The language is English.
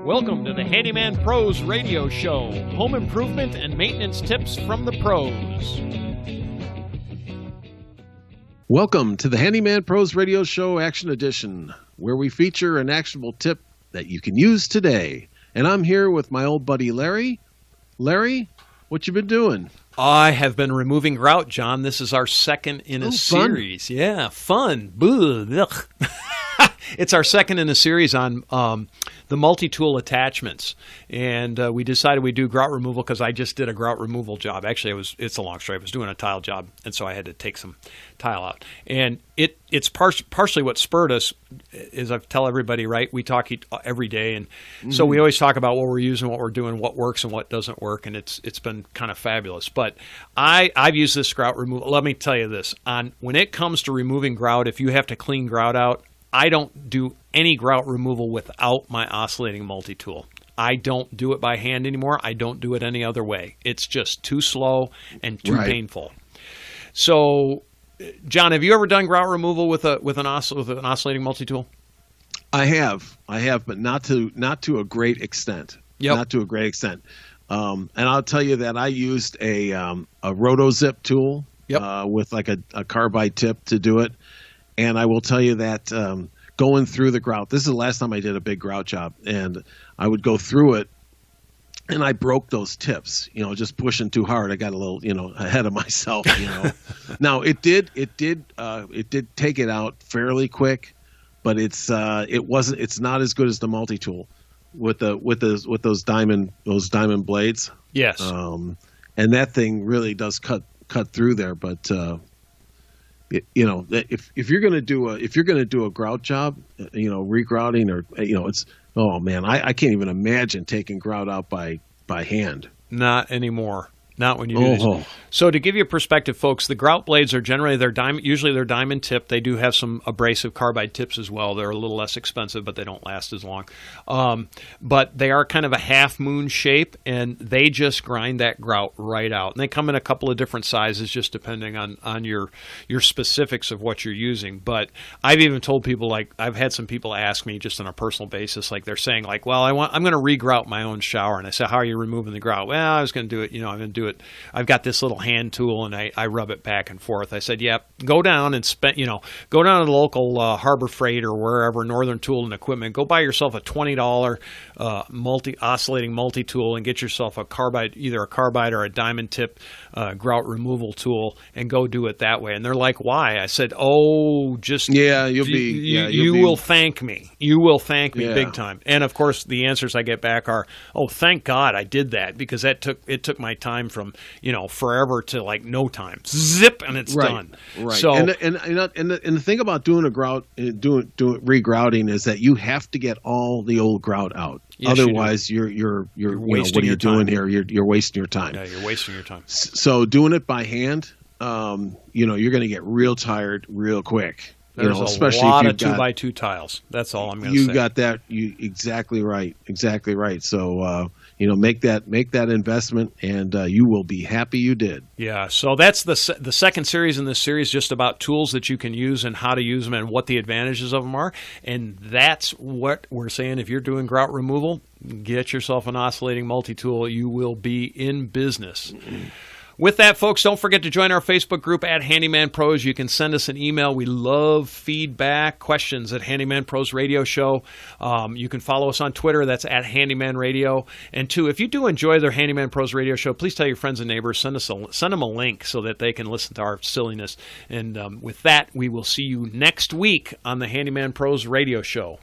Welcome to the Handyman Pros Radio Show, home improvement and maintenance tips from the pros. Welcome to the Handyman Pros Radio Show Action Edition, where we feature an actionable tip that you can use today. And I'm here with my old buddy Larry. Larry, what you been doing? I have been removing grout, John. This is our second in a series. Yeah, fun. It's our second in a series on the multi-tool attachments. And we decided we'd do grout removal because I just did a grout removal job. Actually, it's a long story. I was doing a tile job, and so I had to take some tile out. And it's partially what spurred us, is I tell everybody, right, we talk every day. And so we always talk about what we're using, what we're doing, what works and what doesn't work. And it's been kind of fabulous. But I've used this grout removal. Let me tell you this. When it comes to removing grout, if you have to clean grout out, I don't do any grout removal without my oscillating multi-tool. I don't do it by hand anymore. I don't do it any other way. It's just too slow and too painful. So, John, have you ever done grout removal with an oscillating multi-tool? I have, but not to a great extent. Yep. Not to a great extent. And I'll tell you that I used a RotoZip tool with like a carbide tip to do it. And I will tell you that going through the grout, this is the last time I did a big grout job, and I would go through it, and I broke those tips, just pushing too hard. I got a little, ahead of myself, Now it did take it out fairly quick, but it's not as good as the multi-tool with those diamond blades. Yes. And that thing really does cut through there, but if you're going to do a grout job, regrouting or it's, oh man, I can't even imagine taking grout out by hand. Not anymore. Not when you do this. So to give you a perspective, folks, the grout blades are generally usually they're diamond tipped. They do have some abrasive carbide tips as well. They're a little less expensive, but they don't last as long. But they are kind of a half moon shape, and they just grind that grout right out. And they come in a couple of different sizes, just depending on your specifics of what you're using. But I've even told people, like, I've had some people ask me just on a personal basis, like they're saying, like, well, I'm going to re-grout my own shower. And I say, how are you removing the grout? Well, I was going to do it. I'm going to do it. I've got this little hand tool, and I rub it back and forth. I said, yeah, go down and go down to the local Harbor Freight or wherever, Northern Tool and Equipment. Go buy yourself a $20 oscillating multi-tool and get yourself either a carbide or a diamond tip grout removal tool, and go do it that way. And they're like, why? I said, you will thank me. You will thank me big time. And of course, the answers I get back are, oh, thank God I did that, because it took my time from forever to like no time. Zip, and it's done. Right. So and the thing about doing regrouting is that you have to get all the old grout out. Yes, otherwise, you're what are you doing here? You're wasting your time. Yeah, you're wasting your time. So doing it by hand, you're going to get real tired real quick. There's especially a lot if of 2x2 tiles. That's all I'm going to say. You got that. Exactly right. So make that investment, and you will be happy you did. Yeah. So that's the second series in this series, just about tools that you can use and how to use them and what the advantages of them are. And that's what we're saying. If you're doing grout removal, get yourself an oscillating multi-tool. You will be in business. With that, folks, don't forget to join our Facebook group at Handyman Pros. You can send us an email. We love feedback, questions at Handyman Pros Radio Show. You can follow us on Twitter. That's at Handyman Radio. And two, if you do enjoy their Handyman Pros Radio Show, please tell your friends and neighbors. Send them a link so that they can listen to our silliness. And with that, we will see you next week on the Handyman Pros Radio Show.